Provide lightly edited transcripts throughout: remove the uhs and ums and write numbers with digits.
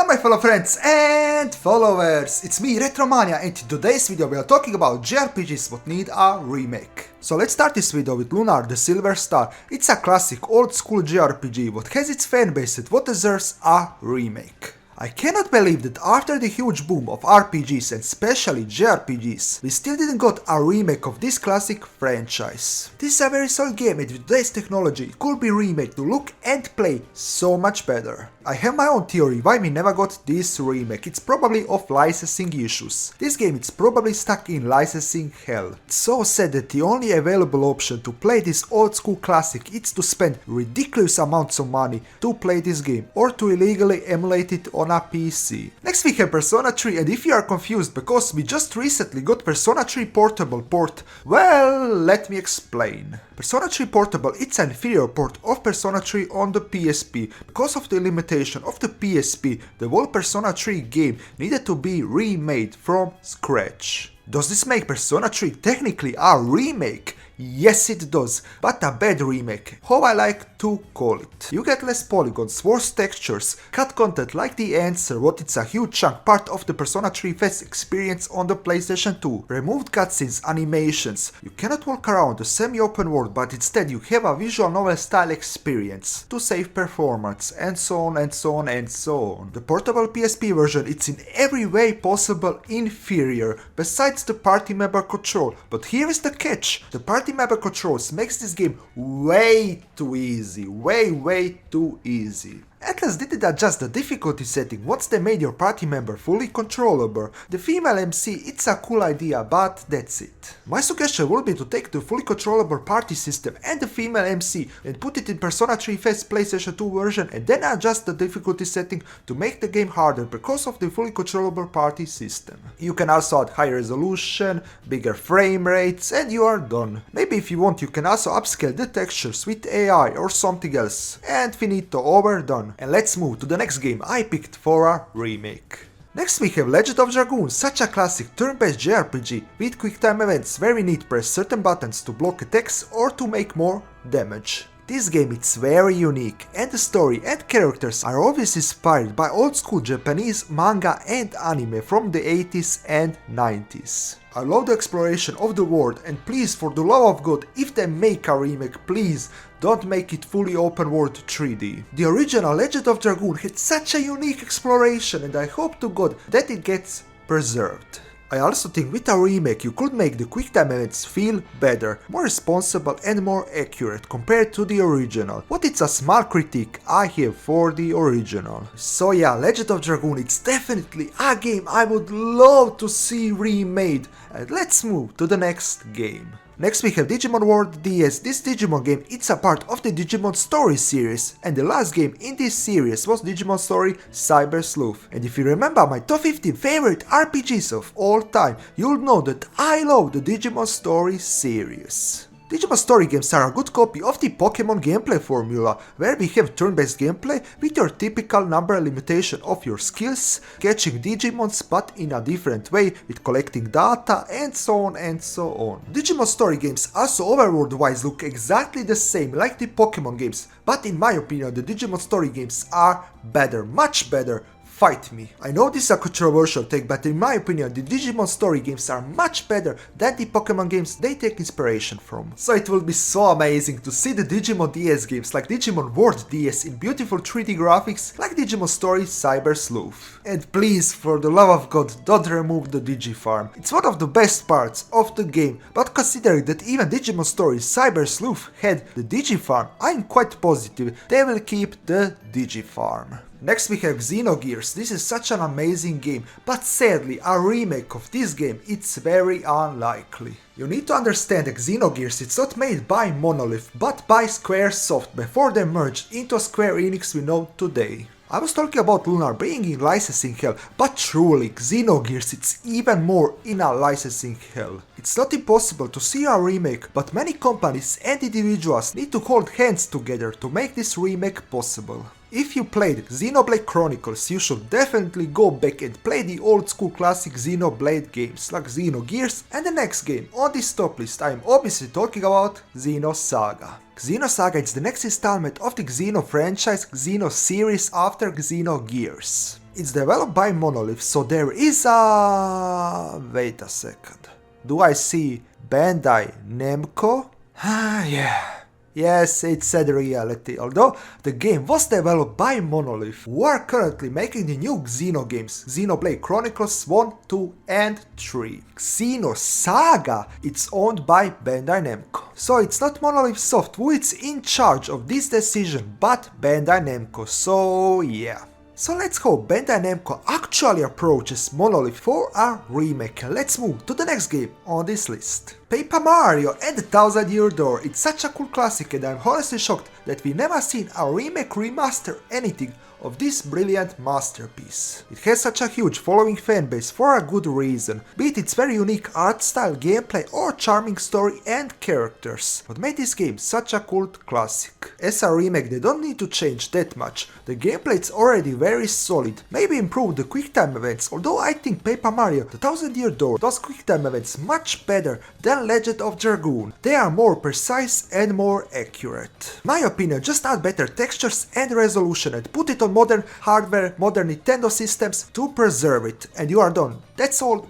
my fellow friends and followers, it's me Retromania, and in today's video we are talking about JRPGs what need a remake. So let's start this video with Lunar, the Silver Star. It's a classic old school JRPG what has its fanbase and what deserves a remake. I cannot believe that after the huge boom of RPGs and especially JRPGs, we still didn't got a remake of this classic franchise. This is a very solid game and with today's technology it could be remade to look and play so much better. I have my own theory why we never got this remake. It's probably of licensing issues. This game is probably stuck in licensing hell. It's so sad that the only available option to play this old school classic is to spend ridiculous amounts of money to play this game or to illegally emulate it on a PC. Next we have Persona 3, and if you are confused because we just recently got Persona 3 Portable port, well, let me explain. Persona 3 Portable, it's an inferior port of Persona 3 on the PSP. Because of the limitation of the PSP, the whole Persona 3 game needed to be remade from scratch. Does this make Persona 3 technically a remake? Yes it does, but a bad remake, how I like to call it. You get less polygons, worse textures, cut content like the answer what it's a huge chunk part of the Persona 3 Fest experience on the PlayStation 2. Removed cutscenes, animations, you cannot walk around the semi-open world but instead you have a visual novel style experience to save performance and so on and so on and so on. The portable PSP version it's in every way possible inferior besides the party member control, but here is the catch, the party member controls makes this game way too easy, way too easy. Atlas didn't adjust the difficulty setting once they made your party member fully controllable. The female MC, it's a cool idea, but that's it. My suggestion would be to take the fully controllable party system and the female MC and put it in Persona 3 Fest PlayStation 2 version and then adjust the difficulty setting to make the game harder because of the fully controllable party system. You can also add high resolution, bigger frame rates, and you are done. Maybe if you want you can also upscale the textures with AI or something else. And finito, overdone. And let's move to the next game I picked for a remake. Next we have Legend of Dragoon, such a classic turn-based JRPG with quick time events where we need to press certain buttons to block attacks or to make more damage. This game is very unique and the story and characters are obviously inspired by old school Japanese manga and anime from the 80s and 90s. I love the exploration of the world and please, for the love of God, if they make a remake, please don't make it fully open world 3D. The original Legend of Dragoon had such a unique exploration and I hope to God that it gets preserved. I also think with a remake you could make the quick time events feel better, more responsible and more accurate compared to the original. But it's a small critique I have for the original. So yeah, Legend of Dragoon, it's definitely a game I would love to see remade. And let's move to the next game. Next we have Digimon World DS. This Digimon game it's a part of the Digimon Story series, and the last game in this series was Digimon Story Cyber Sleuth. And if you remember my top 15 favorite RPGs of all time, you'll know that I love the Digimon Story series. Digimon Story games are a good copy of the Pokémon gameplay formula, where we have turn-based gameplay with your typical number limitation of your skills, catching Digimons but in a different way with collecting data and so on and so on. Digimon Story games also overworld-wise look exactly the same like the Pokémon games, but in my opinion the Digimon Story games are better, much better. Fight me. I know this is a controversial take, but in my opinion the Digimon Story games are much better than the Pokémon games they take inspiration from. So it will be so amazing to see the Digimon DS games like Digimon World DS in beautiful 3D graphics like Digimon Story Cyber Sleuth. And please, for the love of God, don't remove the Digifarm. It's one of the best parts of the game, but considering that even Digimon Story Cyber Sleuth had the Digifarm, I'm quite positive they will keep the Digifarm. Next we have Xenogears. This is such an amazing game, but sadly a remake of this game it's very unlikely. You need to understand that Xenogears it's not made by Monolith, but by Squaresoft before they merged into Square Enix we know today. I was talking about Lunar being in licensing hell, but truly Xenogears it's even more in a licensing hell. It's not impossible to see a remake, but many companies and individuals need to hold hands together to make this remake possible. If you played Xenoblade Chronicles, you should definitely go back and play the old school classic Xenoblade games like Xenogears, and the next game on this top list I am obviously talking about Xenosaga. Xenosaga is the next installment of the Xeno franchise Xeno series after Xenogears. it's developed by Monolith, so there is a... Wait a second. Do I see Bandai Namco? Ah, yeah. Yes, it's sad reality, although the game was developed by Monolith, who are currently making the new Xeno games, Xenoblade Chronicles 1, 2 and 3. Xenosaga, it's owned by Bandai Namco. So it's not Monolith Soft who is in charge of this decision, but Bandai Namco, so yeah. So let's hope Bandai Namco actually approaches Monolith for a remake. Let's move to the next game on this list. Paper Mario and the Thousand Year Door. It's such a cool classic and I'm honestly shocked that we never seen a remake, remaster, anything of this brilliant masterpiece. It has such a huge following fanbase for a good reason, be it its very unique art style, gameplay or charming story and characters. What made this game such a cult classic? As a remake they don't need to change that much, the gameplay is already very solid, maybe improve the quick time events, although I think Paper Mario the Thousand Year Door does quick time events much better than Legend of Dragoon. They are more precise and more accurate. In my opinion, just add better textures and resolution and put it on modern hardware, modern Nintendo systems to preserve it, and you are done. That's all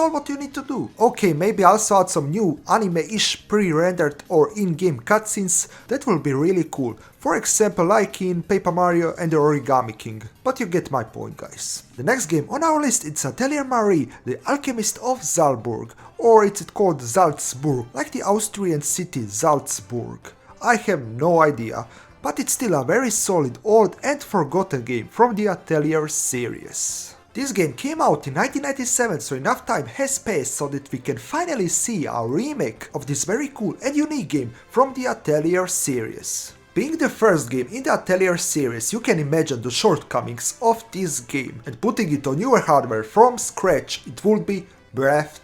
what you need to do. Okay, maybe also add some new anime-ish pre-rendered or in-game cutscenes, that will be really cool. For example, like in Paper Mario and the Origami King. But you get my point, guys. The next game on our list is Atelier Marie, the Alchemist of Salzburg, or is it called Salzburg, like the Austrian city Salzburg? I have no idea, but it's still a very solid, old and forgotten game from the Atelier series. This game came out in 1997, so enough time has passed so that we can finally see a remake of this very cool and unique game from the Atelier series. Being the first game in the Atelier series, you can imagine the shortcomings of this game, and putting it on newer hardware from scratch, it would be breathtaking.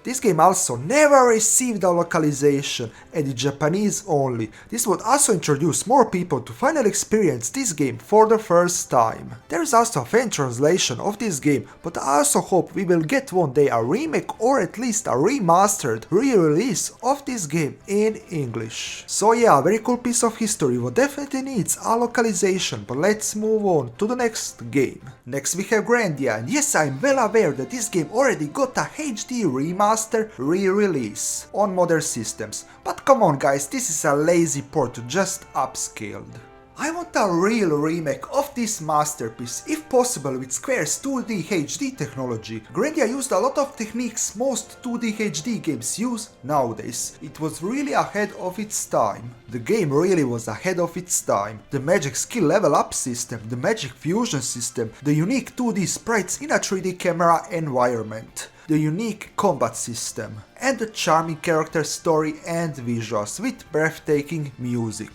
This game also never received a localization and in Japanese only. This would also introduce more people to finally experience this game for the first time. There is also a fan translation of this game, but I also hope we will get one day a remake or at least a remastered re-release of this game in English. So yeah, a very cool piece of history what definitely needs a localization, but let's move on to the next game. Next we have Grandia, and yes, I'm well aware that this game already got a HD remaster re-release on modern systems, but come on guys, this is a lazy port just upscaled. I want a real remake of this masterpiece, if possible with Square's 2D HD technology. Grandia used a lot of techniques most 2D HD games use nowadays. It was really ahead of its time. The game really was ahead of its time. The magic skill level up system, the magic fusion system, the unique 2D sprites in a 3D camera environment, the unique combat system, and the charming character story and visuals with breathtaking music.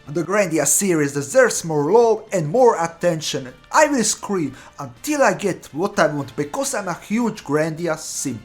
The Grandia series deserves more love and more attention, and I will scream until I get what I want because I'm a huge Grandia simp.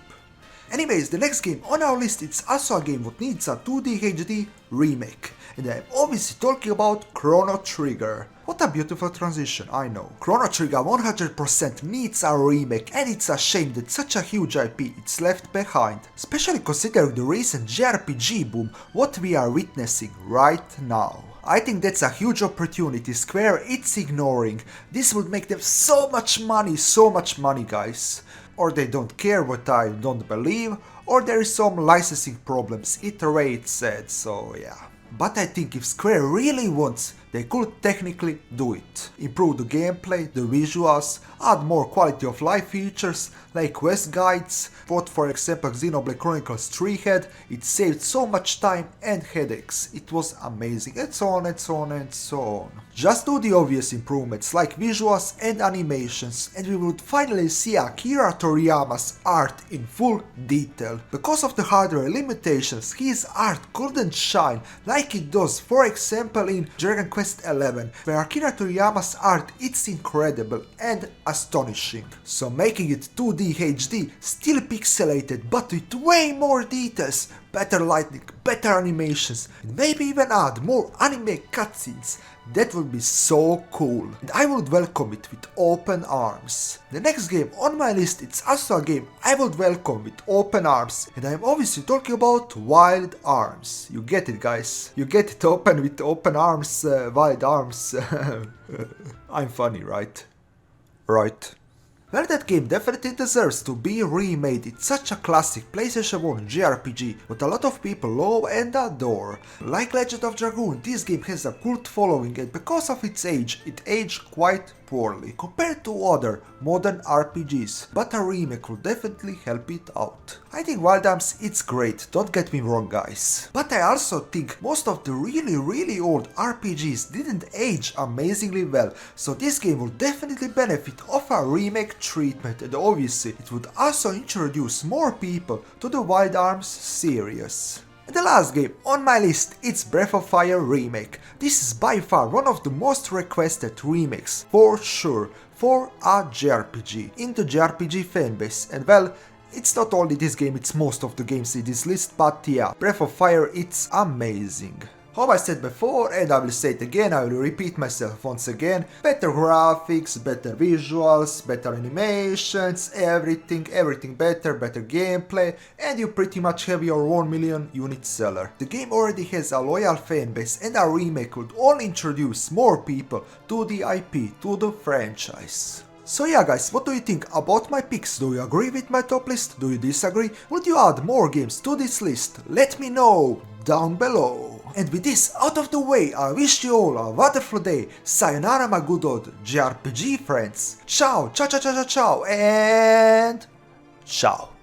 Anyways, the next game on our list is also a game that needs a 2D HD remake, and I'm obviously talking about Chrono Trigger. What a beautiful transition, I know. Chrono Trigger 100% needs a remake, and it's a shame that such a huge IP is left behind, especially considering the recent JRPG boom what we are witnessing right now. I think that's a huge opportunity Square is ignoring. This would make them so much money guys. Or they don't care, what I don't believe, or there is some licensing problems, Iterate said, so yeah. But I think if Square really wants, they could technically do it. Improve the gameplay, the visuals, add more quality of life features like quest guides, what for example Xenoblade Chronicles 3 had. It saved so much time and headaches, it was amazing, and so on and so on and so on. Just do the obvious improvements like visuals and animations and we would finally see Akira Toriyama's art in full detail. Because of the hardware limitations, his art couldn't shine like it does for example in Dragon Quest XI, where Akira Toriyama's art is incredible and astonishing. So making it 2D HD, still pixelated but with way more details, better lighting, better animations, and maybe even add more anime cutscenes. That would be so cool, and I would welcome it with open arms. The next game on my list is also a game I would welcome with open arms, and I'm obviously talking about Wild Arms. You get it guys, you get it, open with open arms, wild arms. I'm funny, right? Right. Well, that game definitely deserves to be remade. It's such a classic PlayStation 1 JRPG that a lot of people love and adore. Like Legend of Dragoon, this game has a cult following and because of its age, it aged quite poorly compared to other modern RPGs, but a remake will definitely help it out. I think Wild Arms it's great, don't get me wrong guys. But I also think most of the really old RPGs didn't age amazingly well, so this game will definitely benefit of a remake treatment and obviously it would also introduce more people to the Wild Arms series. And the last game on my list it's Breath of Fire Remake. This is by far one of the most requested remakes, for sure, for a JRPG, in the JRPG fanbase, and well, it's not only this game, it's most of the games in this list, but yeah, Breath of Fire it's amazing. How I said before, and I will say it again, I will repeat myself once again, better graphics, better visuals, better animations, everything better, better gameplay, and you pretty much have your 1 million unit seller. The game already has a loyal fanbase and a remake would only introduce more people to the IP, to the franchise. So yeah guys, what do you think about my picks? Do you agree with my top list? Do you disagree? Would you add more games to this list? Let me know down below. And with this out of the way, I wish you all a wonderful day. Sayonara my good old JRPG friends. Ciao, ciao, ciao, ciao, ciao, ciao, and ciao.